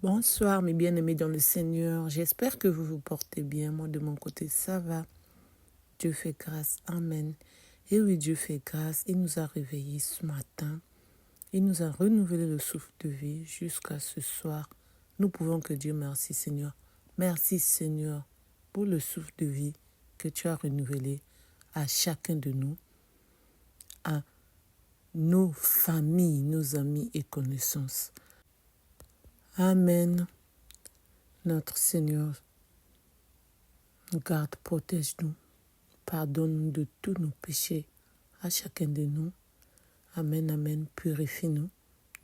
Bonsoir mes bien-aimés dans le Seigneur, j'espère que vous vous portez bien, moi de mon côté ça va, Dieu fait grâce, Amen. Et oui, Dieu fait grâce, il nous a réveillés ce matin, il nous a renouvelé le souffle de vie jusqu'à ce soir. Nous pouvons que Dieu merci Seigneur, merci Seigneur pour le souffle de vie que tu as renouvelé à chacun de nous, à nos familles, nos amis et connaissances. Amen. Notre Seigneur, garde, protège-nous, pardonne-nous de tous nos péchés à chacun de nous. Amen, amen, purifie-nous,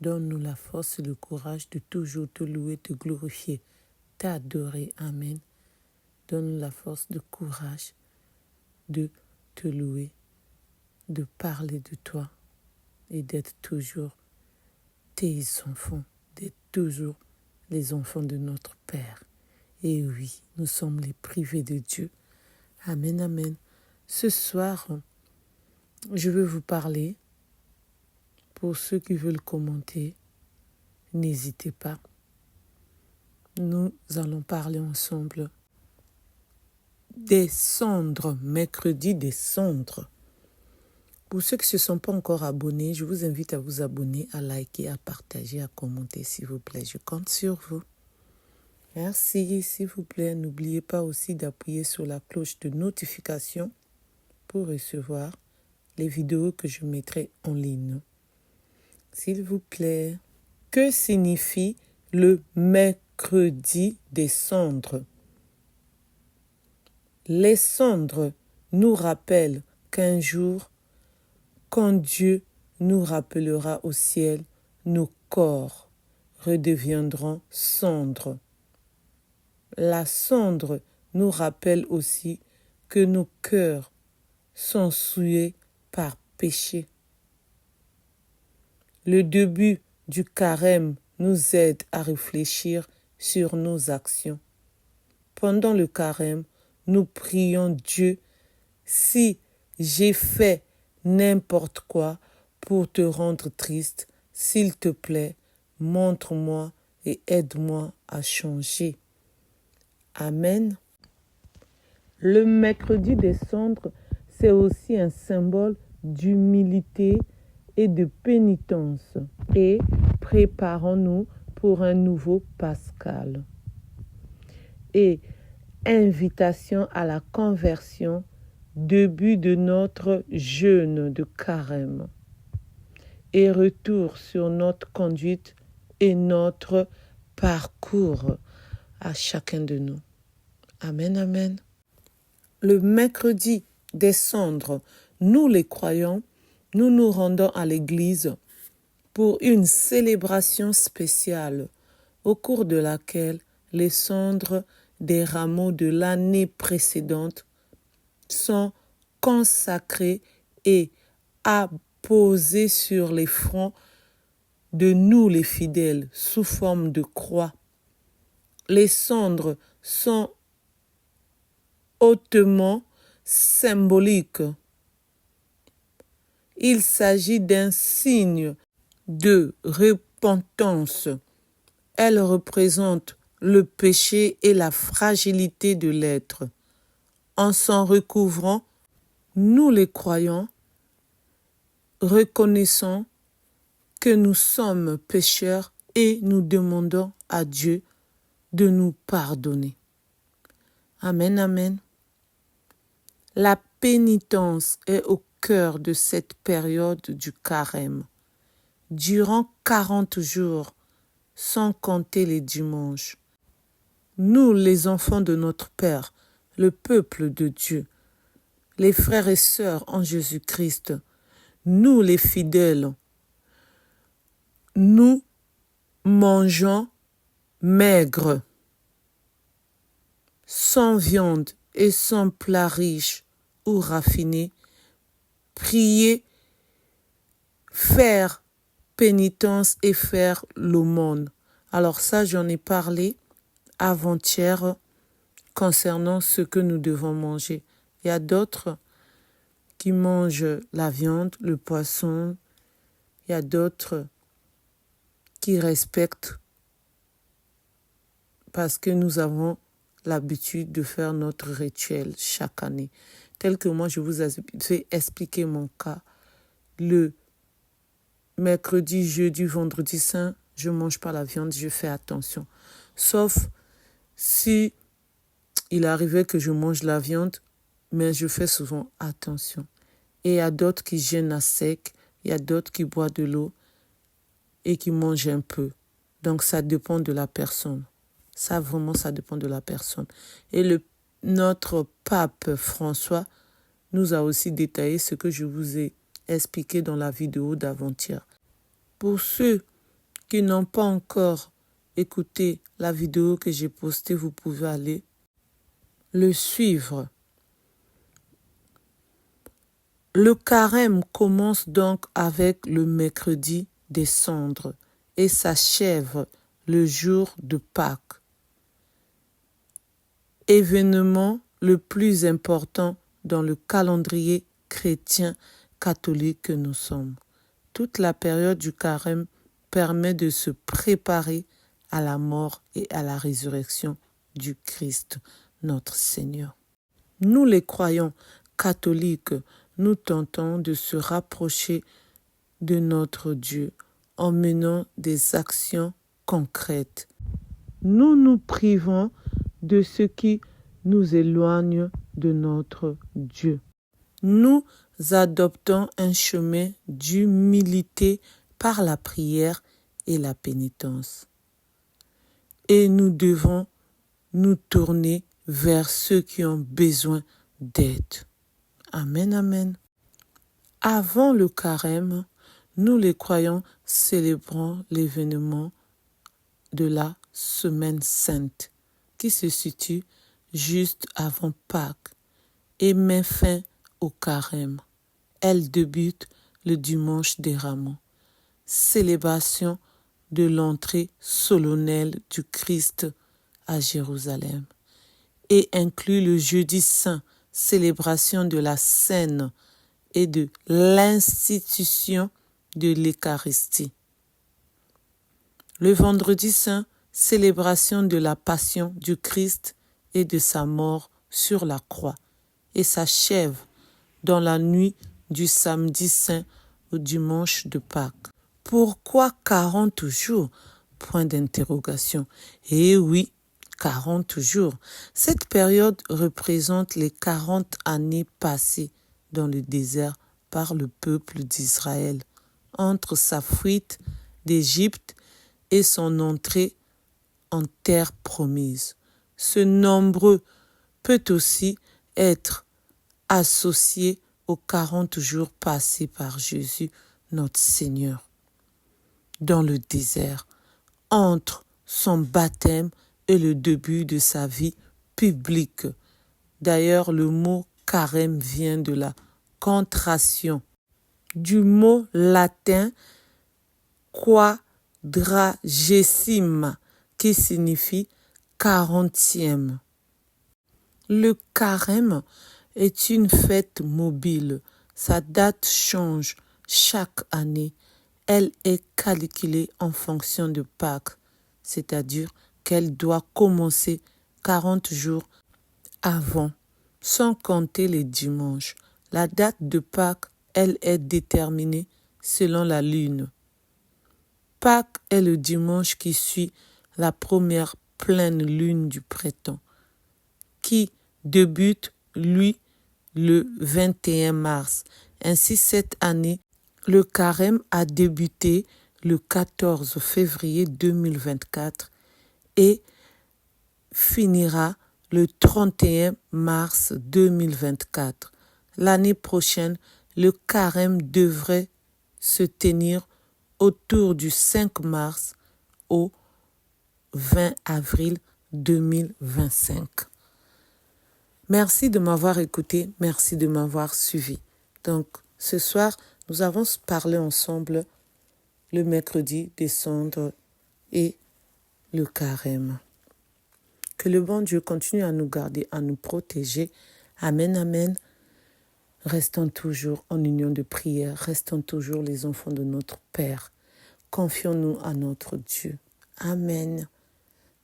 donne-nous la force et le courage de toujours te louer, te glorifier, t'adorer. Amen. Donne-nous la force, le courage de te louer, de parler de toi et d'être toujours tes enfants, d'être toujours les enfants de notre Père. Et oui, nous sommes les privés de Dieu. Amen, amen. Ce soir, je veux vous parler. Pour ceux qui veulent commenter, n'hésitez pas. Nous allons parler ensemble des cendres, mercredi des cendres. Pour ceux qui ne se sont pas encore abonnés, je vous invite à vous abonner, à liker, à partager, à commenter, s'il vous plaît. Je compte sur vous. Merci, s'il vous plaît. N'oubliez pas aussi d'appuyer sur la cloche de notification pour recevoir les vidéos que je mettrai en ligne. S'il vous plaît. Que signifie le mercredi des cendres? Les cendres nous rappellent qu'un jour, quand Dieu nous rappellera au ciel, nos corps redeviendront cendres. La cendre nous rappelle aussi que nos cœurs sont souillés par péché. Le début du carême nous aide à réfléchir sur nos actions. Pendant le carême, nous prions Dieu, si j'ai fait n'importe quoi pour te rendre triste, s'il te plaît, montre-moi et aide-moi à changer. Amen. Le mercredi des cendres, c'est aussi un symbole d'humilité et de pénitence. Et préparons-nous pour un nouveau Pascal. Et invitation à la conversion, début de notre jeûne de carême. Et retour sur notre conduite et notre parcours à chacun de nous. Amen, amen. Le mercredi des cendres, nous les croyants, nous nous rendons à l'église pour une célébration spéciale au cours de laquelle les cendres des rameaux de l'année précédente sont consacrées et apposées sur les fronts de nous les fidèles sous forme de croix. Les cendres sont hautement symboliques. Il s'agit d'un signe de repentance. Elle représente le péché et la fragilité de l'être. En s'en recouvrant, nous les croyants reconnaissons que nous sommes pécheurs et nous demandons à Dieu de nous pardonner. Amen, amen. La pénitence est au cœur de cette période du carême. Durant 40 jours, sans compter les dimanches, nous, les enfants de notre Père, le peuple de Dieu, les frères et sœurs en Jésus-Christ, nous les fidèles, nous mangeons maigre, sans viande et sans plat riche ou raffiné, prier, faire pénitence et faire l'aumône. Alors ça, j'en ai parlé avant-hier concernant ce que nous devons manger. Il y a d'autres qui mangent la viande, le poisson. Il y a d'autres qui respectent parce que nous avons l'habitude de faire notre rituel chaque année. Tel que moi, je vous ai expliqué mon cas. Le mercredi, jeudi, vendredi saint, je ne mange pas la viande, je fais attention. Sauf si il arrivait que je mange la viande, mais je fais souvent attention. Et il y a d'autres qui jeûnent à sec, il y a d'autres qui boivent de l'eau et qui mangent un peu. Donc ça dépend de la personne. Ça dépend de la personne. Et notre pape François nous a aussi détaillé ce que je vous ai expliqué dans la vidéo d'avant-hier. Pour ceux qui n'ont pas encore écouté la vidéo que j'ai postée, vous pouvez aller le suivre. Le carême commence donc avec le mercredi des cendres et s'achève le jour de Pâques. Événement le plus important dans le calendrier chrétien catholique que nous sommes. Toute la période du carême permet de se préparer à la mort et à la résurrection du Christ, notre Seigneur. Nous les croyants catholiques, nous tentons de se rapprocher de notre Dieu en menant des actions concrètes. Nous nous privons de ce qui nous éloigne de notre Dieu. Nous adoptons un chemin d'humilité par la prière et la pénitence. Et nous devons nous tourner vers ceux qui ont besoin d'aide. Amen, amen. Avant le carême, nous les croyants célébrons l'événement de la Semaine Sainte qui se situe juste avant Pâques et met fin au carême. Elle débute le dimanche des Rameaux, célébration de l'entrée solennelle du Christ à Jérusalem, et inclut le jeudi saint, célébration de la Cène et de l'institution de l'Eucharistie. Le vendredi saint, célébration de la passion du Christ et de sa mort sur la croix, et s'achève dans la nuit du samedi saint au dimanche de Pâques. Pourquoi 40 jours? Point d'interrogation. Eh oui, 40 jours. Cette période représente les 40 années passées dans le désert par le peuple d'Israël, entre sa fuite d'Égypte et son entrée en terre promise. Ce nombre peut aussi être associé aux 40 jours passés par Jésus, notre Seigneur, dans le désert, entre son baptême et le début de sa vie publique. D'ailleurs, le mot carême vient de la contraction du mot latin quadragesime, qui signifie 40e. Le carême est une fête mobile. Sa date change chaque année. Elle est calculée en fonction de Pâques, c'est-à-dire qu'elle doit commencer 40 jours avant, sans compter les dimanches. La date de Pâques, elle est déterminée selon la lune. Pâques est le dimanche qui suit la première pleine lune du printemps, qui débute, lui, le 21 mars. Ainsi, cette année, le carême a débuté le 14 février 2024 et finira le 31 mars 2024. L'année prochaine, le carême devrait se tenir autour du 5 mars au 20 avril 2025. Merci de m'avoir écouté, merci de m'avoir suivi. Donc, ce soir, nous avons parlé ensemble le mercredi des cendres et le carême. Que le bon Dieu continue à nous garder, à nous protéger. Amen, amen. Restons toujours en union de prière, restons toujours les enfants de notre Père. Confions-nous à notre Dieu. Amen.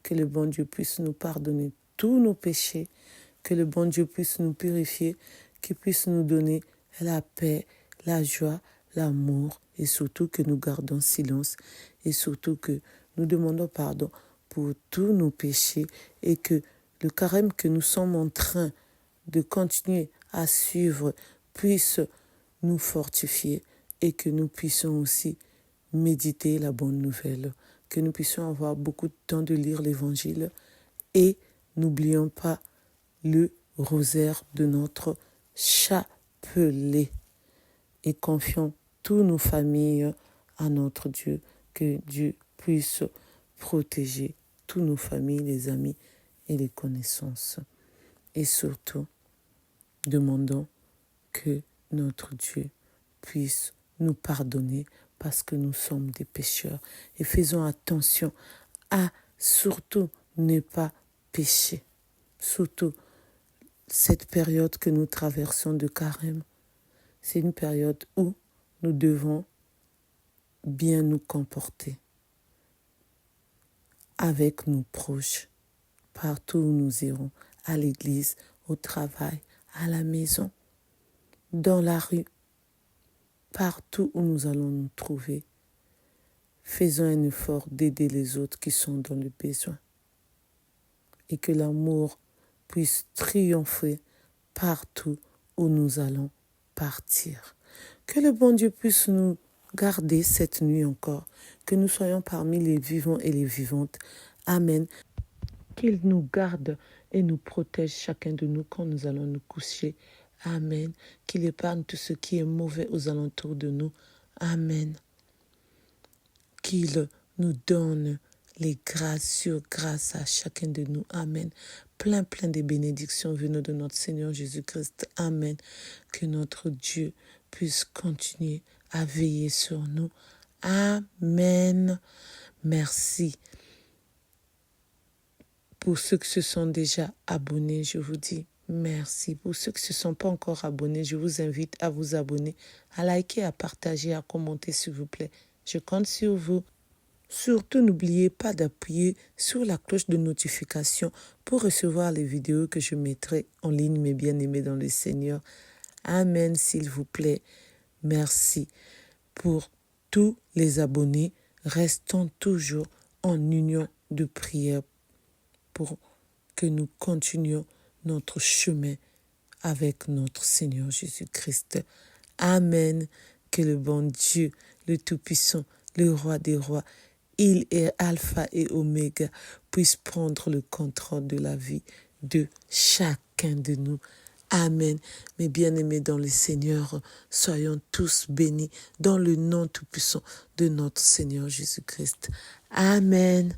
que le bon Dieu puisse nous pardonner tous nos péchés, que le bon Dieu puisse nous purifier, qu'il puisse nous donner la paix, la joie, l'amour et surtout que nous gardons silence et surtout que nous demandons pardon pour tous nos péchés et que le carême que nous sommes en train de continuer à suivre puisse nous fortifier et que nous puissions aussi méditer la bonne nouvelle, que nous puissions avoir beaucoup de temps de lire l'Évangile et n'oublions pas le rosaire de notre chapelet et confions toutes nos familles à notre Dieu, que Dieu puisse protéger toutes nos familles, les amis et les connaissances. Et surtout, demandons que notre Dieu puisse nous pardonner parce que nous sommes des pécheurs. Et faisons attention à surtout ne pas pécher. Surtout cette période que nous traversons de carême, c'est une période où nous devons bien nous comporter avec nos proches, partout où nous irons, à l'église, au travail, à la maison, dans la rue, partout où nous allons nous trouver. Faisons un effort d'aider les autres qui sont dans le besoin et que l'amour puisse triompher partout où nous allons partir. Que le bon Dieu puisse nous garder cette nuit encore, que nous soyons parmi les vivants et les vivantes. Amen. Qu'il nous garde et nous protège chacun de nous quand nous allons nous coucher. Amen. Qu'il épargne tout ce qui est mauvais aux alentours de nous. Amen. Qu'il nous donne les grâces sur grâce à chacun de nous. Amen. Plein de bénédictions venant de notre Seigneur Jésus-Christ. Amen. Que notre Dieu puisse continuer à veiller sur nous. Amen. Merci. Pour ceux qui se sont déjà abonnés, je vous dis merci. Pour ceux qui ne se sont pas encore abonnés, je vous invite à vous abonner, à liker, à partager, à commenter s'il vous plaît. Je compte sur vous. Surtout, n'oubliez pas d'appuyer sur la cloche de notification pour recevoir les vidéos que je mettrai en ligne, mes bien-aimés dans le Seigneur. Amen, s'il vous plaît. Merci pour tous les abonnés. Restons toujours en union de prière pour que nous continuions notre chemin avec notre Seigneur Jésus-Christ. Amen. Que le bon Dieu, le Tout-Puissant, le Roi des Rois, il est Alpha et Oméga, puisse prendre le contrôle de la vie de chacun de nous. Amen. Mes bien-aimés dans le Seigneur, soyons tous bénis dans le nom tout-puissant de notre Seigneur Jésus-Christ. Amen.